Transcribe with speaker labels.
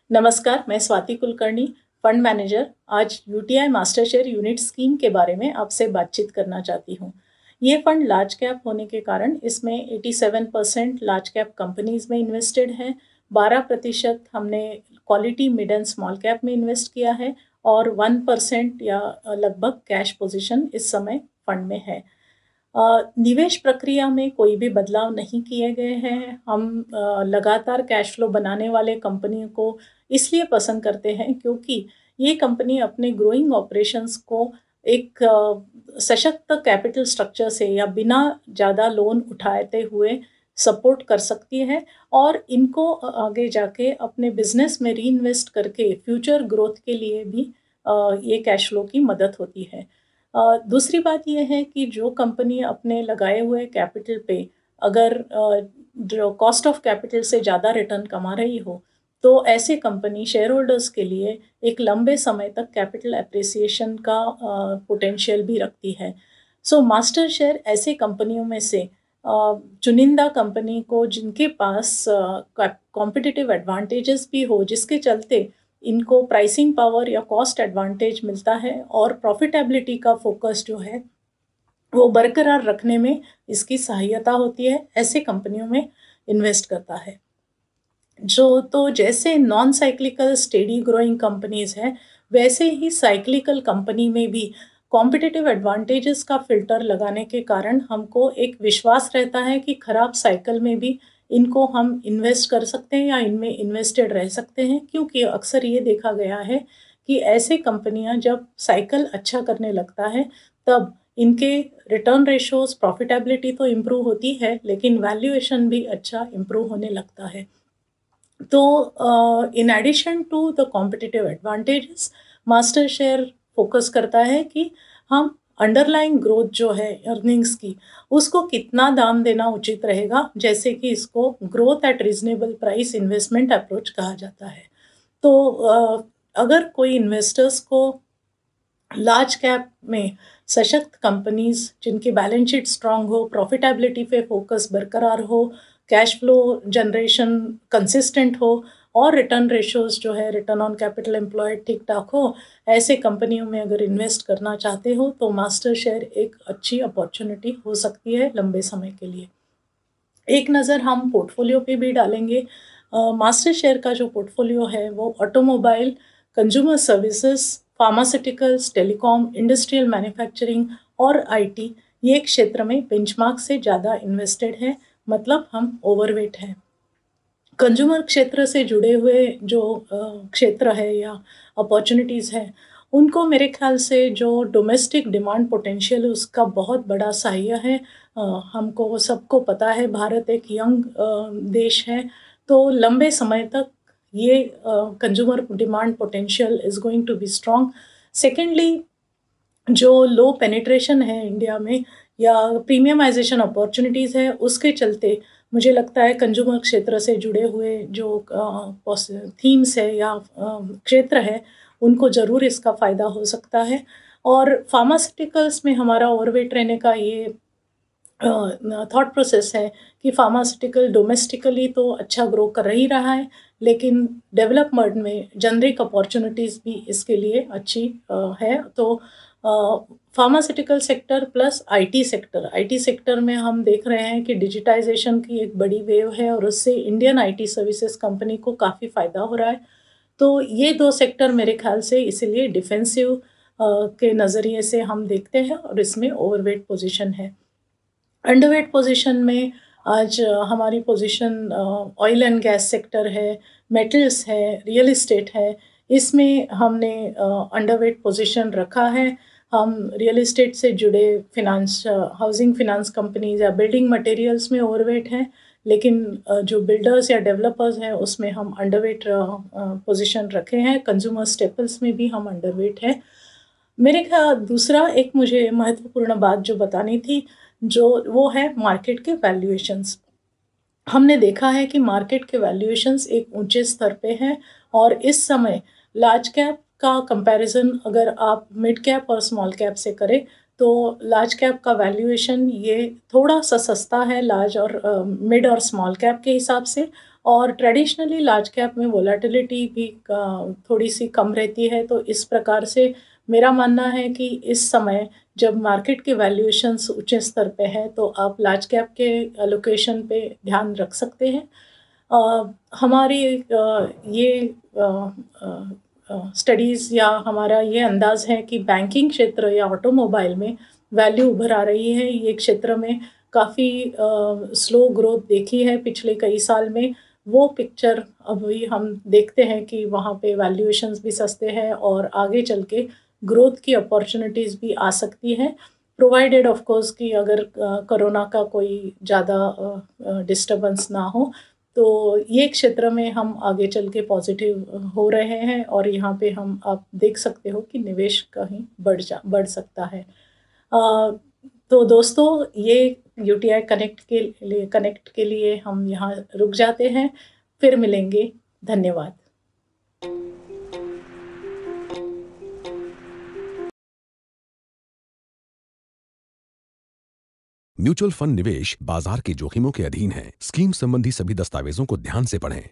Speaker 1: नमस्कार, मैं Swati Kulkarni, fund manager. आज UTI master share unit scheme के बारे में आपसे बातचीत करना चाहती हूँ। ये फंड लार्ज कैप होने के कारण इसमें 87% लार्ज कैप कंपनीज में इन्वेस्टेड है, 12% हमने quality mid and small cap में इन्वेस्ट किया है और 1% या लगभग कैश पोजीशन इस समय फंड में है। निवेश प्रक्रिया में कोई भी बदलाव नहीं किए गए हैं। हम लगातार कैश फ्लो बनाने वाले कंपनियों को इसलिए पसंद करते हैं क्योंकि ये कंपनी अपने ग्रोइंग ऑपरेशंस को एक सशक्त कैपिटल स्ट्रक्चर से या बिना ज़्यादा लोन उठाते हुए सपोर्ट कर सकती है और इनको आगे जाके अपने बिजनेस में रीइन्वेस्ट करके फ्यूचर ग्रोथ के लिए भी ये कैश फ्लो की मदद होती है। दूसरी बात यह है कि जो कंपनी अपने लगाए हुए कैपिटल पे अगर जो कॉस्ट ऑफ कैपिटल से ज़्यादा रिटर्न कमा रही हो, तो ऐसे कंपनी शेयर होल्डर्स के लिए एक लंबे समय तक कैपिटल एप्रिसिएशन का पोटेंशियल भी रखती है। सो मास्टर शेयर ऐसे कंपनियों में से चुनिंदा कंपनी को जिनके पास कॉम्पिटिटिव एडवांटेजेस भी हो, जिसके चलते इनको प्राइसिंग पावर या कॉस्ट एडवांटेज मिलता है और प्रॉफिटेबिलिटी का फोकस जो है वो बरकरार रखने में इसकी सहायता होती है, ऐसे कंपनियों में इन्वेस्ट करता है। जैसे non cyclical steady growing companies हैं, वैसे ही साइक्लिकल कंपनी में भी कॉम्पिटिटिव एडवांटेजेस का फिल्टर लगाने के कारण हमको एक विश्वास रहता है कि खराब साइकिल में भी इनको हम इन्वेस्ट कर सकते हैं या इनमें इन्वेस्टेड रह सकते हैं, क्योंकि अक्सर ये देखा गया है कि ऐसे कंपनियां जब साइकिल अच्छा करने लगता है तब इनके रिटर्न रेशोज, प्रॉफिटेबिलिटी तो इम्प्रूव होती है लेकिन वैल्यूएशन भी अच्छा इम्प्रूव होने लगता है। तो in addition to the competitive advantages, master share focus करता है कि हम अंडरलाइंग ग्रोथ जो है अर्निंग्स की, उसको कितना दाम देना उचित रहेगा, जैसे कि इसको growth at reasonable price investment approach कहा जाता है। तो अगर कोई इन्वेस्टर्स को लार्ज कैप में सशक्त कंपनीज जिनकी बैलेंस शीट स्ट्रांग हो, प्रॉफिटेबिलिटी पे फोकस बरकरार हो, कैश फ्लो जनरेशन कंसिस्टेंट हो और रिटर्न रेशोज जो है रिटर्न ऑन कैपिटल एम्प्लॉयड ठीक ठाक हो, ऐसे कंपनियों में अगर इन्वेस्ट करना चाहते हो तो मास्टर शेयर एक अच्छी अपॉर्चुनिटी हो सकती है लंबे समय के लिए। एक नज़र हम पोर्टफोलियो पे भी डालेंगे। मास्टर शेयर का जो पोर्टफोलियो है वो automobile, consumer services, pharmaceuticals, telecom, industrial manufacturing और आईटी, ये क्षेत्र में बेंचमार्क से ज़्यादा इन्वेस्टेड है, मतलब हम ओवरवेट हैं। कंज्यूमर क्षेत्र से जुड़े हुए जो क्षेत्र है या अपॉर्चुनिटीज़ हैं, उनको मेरे ख्याल से जो डोमेस्टिक डिमांड पोटेंशियल उसका बहुत बड़ा सहाय्य है। हमको सबको पता है भारत एक यंग देश है, तो लंबे समय तक ये consumer demand potential is going to be strong. Secondly, जो लो पेनिट्रेशन है इंडिया में या प्रीमियमाइजेशन अपॉर्चुनिटीज़ है, उसके चलते मुझे लगता है कंज्यूमर क्षेत्र से जुड़े हुए जो थीम्स है या क्षेत्र है, उनको ज़रूर इसका फ़ायदा हो सकता है। और फार्मास्यूटिकल्स में हमारा ओवरवेट रहने का ये थॉट प्रोसेस है कि फार्मास्यूटिकल डोमेस्टिकली तो अच्छा ग्रो कर ही रहा है, लेकिन डेवलपमेंट में जेनरिक अपॉर्चुनिटीज़ भी इसके लिए अच्छी है। तो pharmaceutical sector plus IT sector में हम देख रहे हैं कि डिजिटाइजेशन की एक बड़ी वेव है और उससे इंडियन आईटी सर्विसेज कंपनी को काफ़ी फ़ायदा हो रहा है। तो ये दो सेक्टर मेरे ख्याल से इसीलिए डिफेंसिव के नज़रिए से हम देखते हैं और इसमें ओवरवेट पोजीशन है। अंडरवेट पोजीशन में आज हमारी position oil and gas sector है, मेटल्स है, रियल इस्टेट है, इसमें हमने अंडरवेट पोजीशन रखा है। हम रियल इस्टेट से जुड़े फिनांस, हाउसिंग फिनांस कंपनीज या बिल्डिंग मटेरियल्स में ओवरवेट हैं, लेकिन जो बिल्डर्स या डेवलपर्स हैं उसमें हम अंडरवेट पोजीशन रखे हैं। कंज्यूमर स्टेपल्स में भी हम अंडरवेट हैं। मेरे ख्याल दूसरा एक मुझे महत्वपूर्ण बात जो बतानी थी, जो वो है मार्केट के वैल्यूएशंस। हमने देखा है कि मार्केट के वैल्यूएशंस एक ऊंचे स्तर पे हैं और इस समय लार्ज कैप का कंपैरिजन अगर आप मिड कैप और स्मॉल कैप से करें तो लार्ज कैप का वैल्यूएशन ये थोड़ा-सा सस्ता है लार्ज और मिड और स्मॉल कैप के हिसाब से, और ट्रेडिशनली लार्ज कैप में वोलेटिलिटी भी थोड़ी-सी कम रहती है। तो इस प्रकार से मेरा मानना है कि इस समय जब मार्केट के वैल्यूएशंस ऊँचे स्तर पे हैं, तो आप लार्ज कैप के एलोकेशन पे ध्यान रख सकते हैं। हमारी ये स्टडीज़ या हमारा ये अंदाज़ है कि बैंकिंग क्षेत्र या ऑटोमोबाइल में वैल्यू उभर आ रही है। ये क्षेत्र में काफ़ी स्लो ग्रोथ देखी है पिछले कई साल में। वो पिक्चर अभी हम देखते हैं कि वहाँ पे वैल्यूएशंस भी सस्ते हैं और आगे चल के ग्रोथ की अपॉर्च्युनिटीज़ भी आ सकती हैं, प्रोवाइडेड ऑफ कोर्स कि अगर कोरोना का कोई ज़्यादा डिस्टर्बेंस ना हो। तो ये क्षेत्र में हम आगे चल के पॉज़िटिव हो रहे हैं, और यहाँ पे हम आप देख सकते हो कि निवेश कहीं बढ़ सकता है। तो दोस्तों, ये यूटीआई कनेक्ट के लिए हम यहाँ रुक जाते हैं। फिर मिलेंगे। धन्यवाद।
Speaker 2: म्यूचुअल फंड निवेश बाजार के जोखिमों के अधीन है। स्कीम संबंधी सभी दस्तावेजों को ध्यान से पढ़ें।